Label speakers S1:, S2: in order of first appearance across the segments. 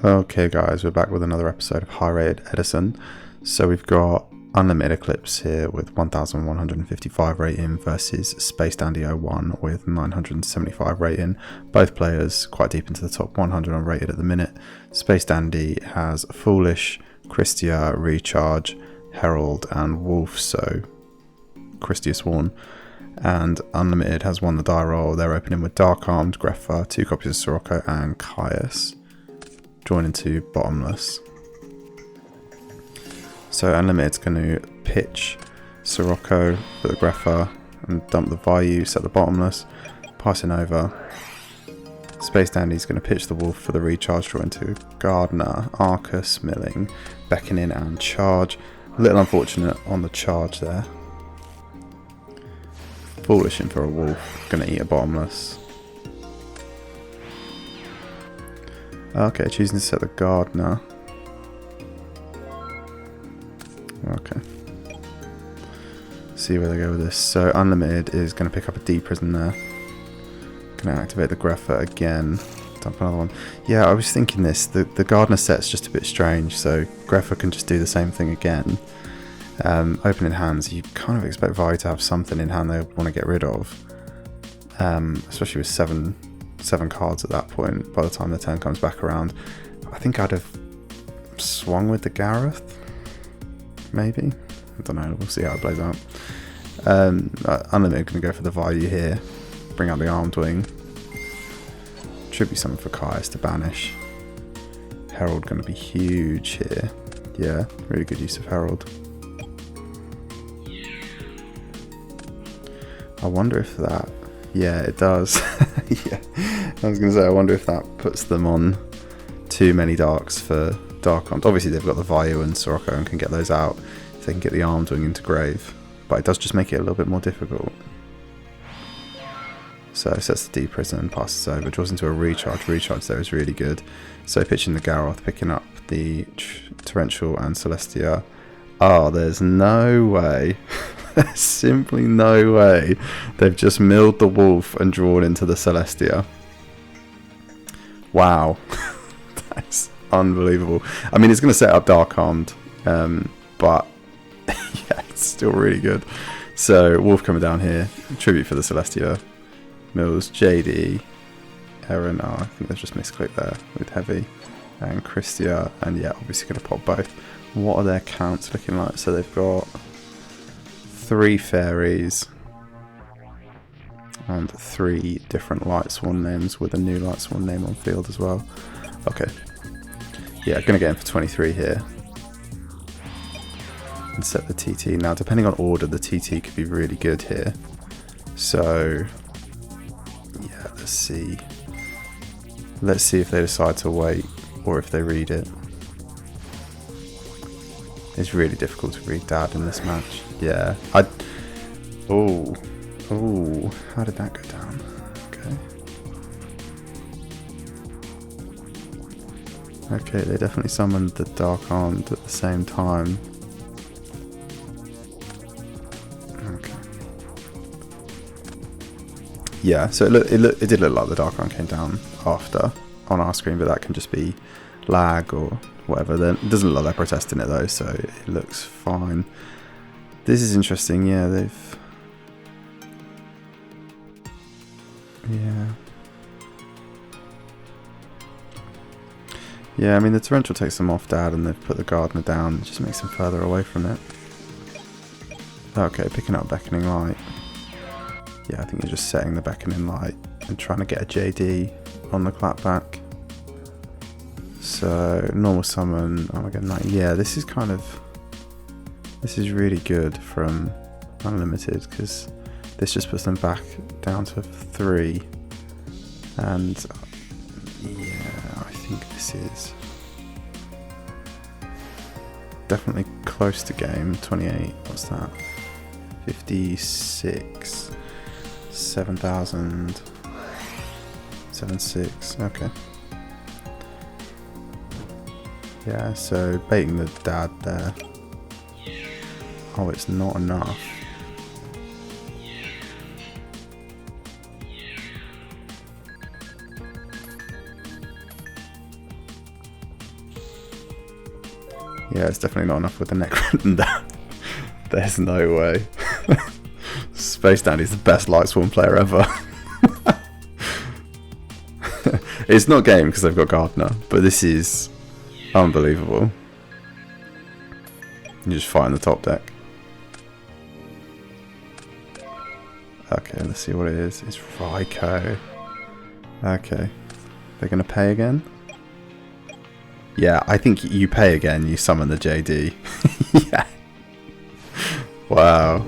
S1: Okay guys, we're back with another episode of High Rated Edison. So we've got Unlimited Eclipse here with 1155 rating versus Space Dandy 01 with 975 rating. Both players quite deep into the top 100 on rated at the minute. Space Dandy has Foolish, Kristya, Recharge, Herald and Wolf, so Kristya-Sworn. And Unlimited has won the die roll. They're opening with Dark Armed, Grepher, 2 copies of Sirocco and Caius. Drawn into Bottomless. So Unlimited's going to pitch Sirocco for the Grepher and dump the Vayu, set the Bottomless, passing over. Space Dandy's going to pitch the Wolf for the Recharge, draw into Gardener, Arcus, Milling, Beckoning and Charge. A little unfortunate on the charge there. Foolish in for a Wolf, going to eat a Bottomless. Okay, choosing to set the Gardener. Okay. See where they go with this. So Unlimited is going to pick up a D prison there. Going to activate the Grepher again. Dump another one. Yeah, I was thinking this. The Gardener set's just a bit strange, so Grepher can just do the same thing again. Opening hands, you kind of expect Vayu to have something in hand they want to get rid of. Especially with seven cards at that point by the time the turn comes back around. I think I'd have swung with the Gareth, maybe. I don't know, we'll see how it plays out. Unlimited going to go for the Vayu here, bring out the Armed Wing, tribute summon for Caius to banish. Herald going to be huge here. Yeah, really good use of Herald. I wonder if that, yeah, it does. Yeah, I was going to say, I wonder if that puts them on too many darks for Dark Armed. Obviously, they've got the Vayu and Sirocco and can get those out if they can get the Armed Wing into grave. But it does just make it a little bit more difficult. So sets the D prison and passes over, draws into a Recharge. Recharge there is really good. So pitching the Garroth, picking up the Torrential and Celestia. Oh, there's no way. There's simply no way they've just milled the Wolf and drawn into the Celestia. Wow. That's unbelievable. I mean, it's going to set up Dark Armed, but yeah, it's still really good. So Wolf coming down here, tribute for the Celestia, Mills, JD, Aaron, I think they've just misclicked there with Heavy, and Kristya, and yeah, obviously going to pop both. What are their counts looking like? So they've got 3 fairies and 3 different Lightsworn names with a new Lightsworn name on field as well. Okay. Yeah, going to get in for 23 here. And set the TT. Now, depending on order, the TT could be really good here. So, yeah, let's see. Let's see if they decide to wait or if they read it. It's really difficult to read Dad in this match. Yeah. Oh, how did that go down? Okay, they definitely summoned the Dark Armed at the same time. Okay. Yeah, so it did look like the Dark Armed came down after on our screen, but that can just be lag or whatever. Then it doesn't look like they're protesting it though, so it looks fine. This is interesting. Yeah, Yeah, I mean the Torrential takes them off Dad and they've put the Gardener down. It just makes them further away from it. Okay, picking up Beckoning Light. Yeah, I think you're just setting the Beckoning Light and trying to get a JD on the clapback. So, normal summon, Armageddon Knight. Yeah, this is really good from Unlimited because this just puts them back down to 3. And yeah, I think this is definitely close to game. 28, what's that? 56, 7,000, 7,6, okay. Yeah, so baiting the Dad there. Oh, it's not enough. Yeah, it's definitely not enough with the Necron. There's no way. Space Dandy's the best Lightsworn player ever. It's not game because they've got Gardener, but this is unbelievable. You just fight in the top deck. Okay, let's see what it is. It's Raikou. Okay. They're going to pay again? Yeah, I think you pay again, you summon the JD. Yeah. Wow.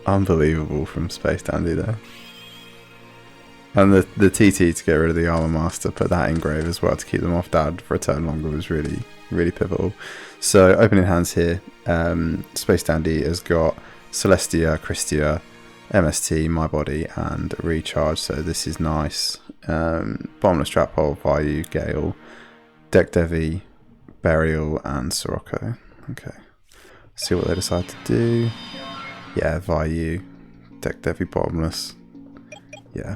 S1: Unbelievable from Space Dandy there. And the TT to get rid of the Armor Master, put that engrave as well to keep them off dad for a turn longer was really, really pivotal. So opening hands here, Space Dandy has got Celestia, Kristya, MST, My Body, and Recharge. So this is nice. Bottomless Trap Hole, Vayu, Gale, Deck Devi, Burial, and Sirocco. Okay. See what they decide to do. Yeah, Vayu, Deck Devi, Bottomless. Yeah.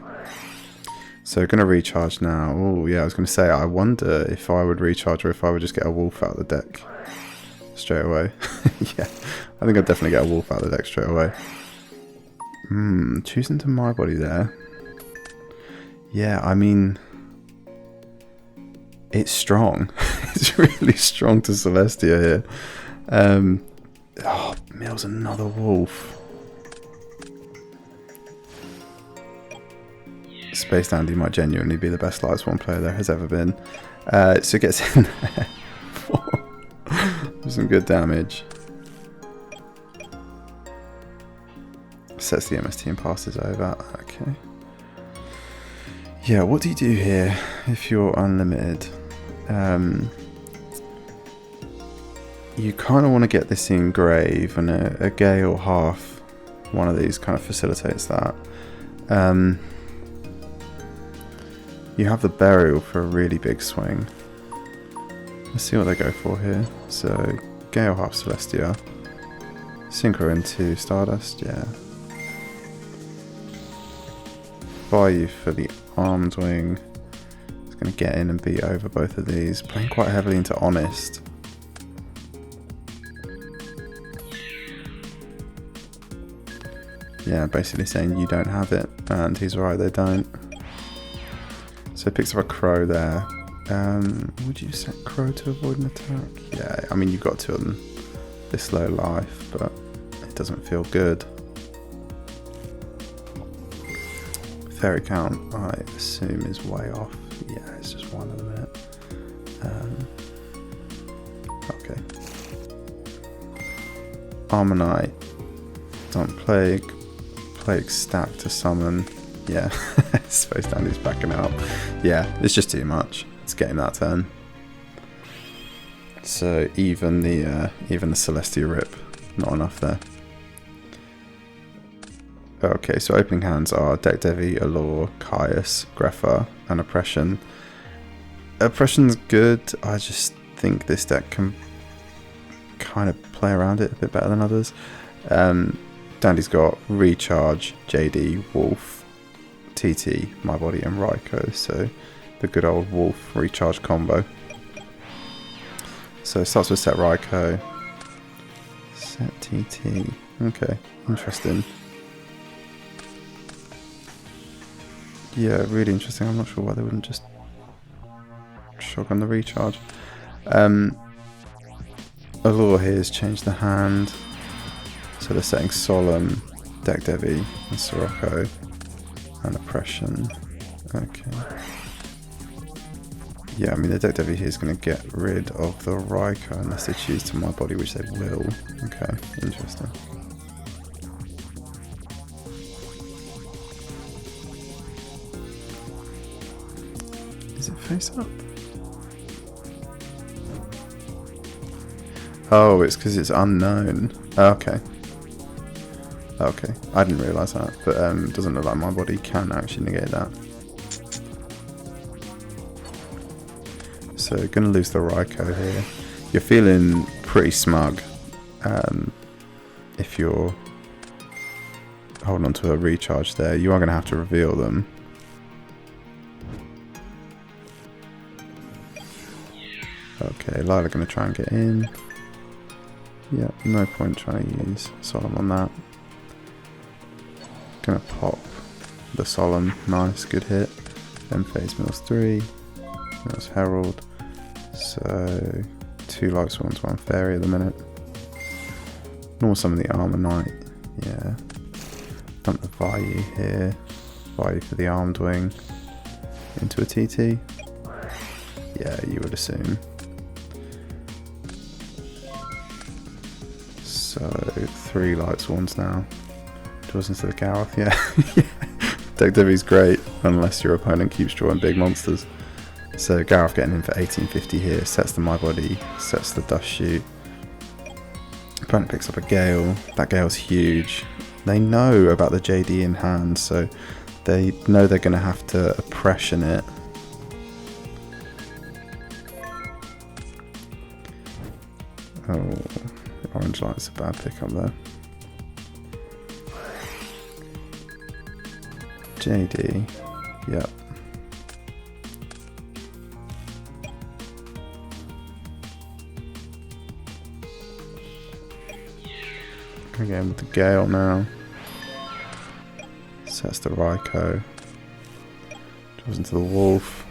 S1: So going to recharge now. Oh yeah, I was going to say, I wonder if I would recharge or if I would just get a wolf out of the deck straight away. Yeah, I think I'd definitely get a wolf out of the deck straight away. Choosing to My Body there. Yeah, I mean, it's strong. It's really strong to Celestia here. Oh, Mill's another wolf. Space Dandy might genuinely be the best Lightsworn player there has ever been. So it gets in there for some good damage. Sets the MST and passes over. Okay. Yeah, what do you do here if you're unlimited? You kind of want to get this engrave, and a Gale half one of these kind of facilitates that. You have the Burial for a really big swing. Let's see what they go for here. So, Gale half Celestia. Synchro into Stardust, yeah. Vayu for the Armed Wing. It's going to get in and beat over both of these. Playing quite heavily into Honest. Yeah, basically saying you don't have it. And he's right, they don't. So picks up a Crow there. Would you set Crow to avoid an attack? Yeah, I mean you've got two of them this low life, but it doesn't feel good. Fairy count, I assume, is way off. Yeah, it's just one at the minute. Okay. Armonite. Don't Plague. Plague stack to summon. Yeah, Space Dandy's backing out. Yeah, it's just too much. It's getting that turn. So even the Celestia rip, not enough there. Okay, so opening hands are Deck Devi, Allure, Caius, Grepher, and Oppression. Oppression's good. I just think this deck can kind of play around it a bit better than others. Dandy's got Recharge, JD, Wolf, TT, My Body, and Raikou. So the good old Wolf Recharge combo. So it starts with set Raikou. Set TT. Okay, interesting. Yeah, really interesting. I'm not sure why they wouldn't just shotgun the recharge. Allure here has changed the hand. So they're setting Solemn, Deck Devi, and Sirocco, and Oppression. Okay. Yeah, I mean the Deck Devi here is going to get rid of the Raikou unless they choose to My Body, which they will. Okay, interesting. Is it face up? Oh, it's because it's unknown. Okay. Okay, I didn't realise that, but it doesn't look like My Body can actually negate that. So, going to lose the Raikou here. You're feeling pretty smug if you're holding on to a recharge there. You are going to have to reveal them. Okay, Lila going to try and get in. Yep, no point trying to use Solemn on that. Gonna pop the Solemn, nice, good hit. Then phase mills 3, mills Herald. So 2 Lightsworns, 1 Fairy at the minute. Nor some of the Armor Knight, yeah. Dump the Vayu here. Vayu for the Armed Wing. Into a TT. Yeah, you would assume. So 3 Lightsworns now. Draws into the Gareth, yeah. Deck Divi's great, unless your opponent keeps drawing big monsters. So Gareth getting in for 1850 here, sets the My Body, sets the Dust Shoot. Opponent picks up a Gale, that Gale's huge. They know about the JD in hand, so they know they're going to have to oppression it. Oh, Orange Light's a bad pickup there. JD, yep. Again with the Gale now. Sets the Raikou. Draws into the Wolf.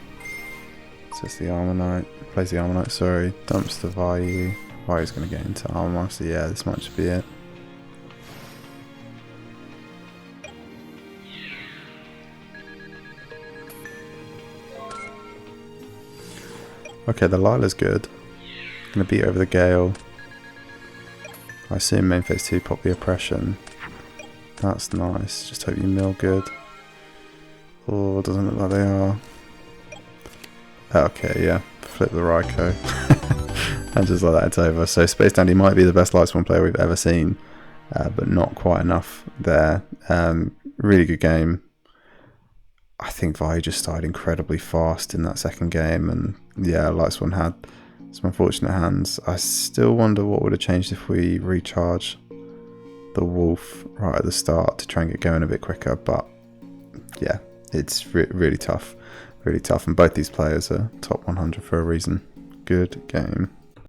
S1: Sets the Armor Knight. Plays the Armor Knight, sorry. Dumps the Vayu. Vayu's going to get into Armor Master. Yeah, this might just be it. Okay, the Lila's good. Going to beat over the Gale. I assume main phase 2 pop the Oppression. That's nice. Just hope you mill good. Oh, doesn't look like they are. Okay, yeah. Flip the Raikou. And just like that, it's over. So Space Dandy might be the best Lightsworn player we've ever seen, but not quite enough there. Really good game. I think Vayu just started incredibly fast in that second game, and yeah, Lightsworn had some unfortunate hands. I still wonder what would have changed if we recharge the Wolf right at the start to try and get going a bit quicker, but yeah, it's really tough. Really tough, and both these players are top 100 for a reason. Good game.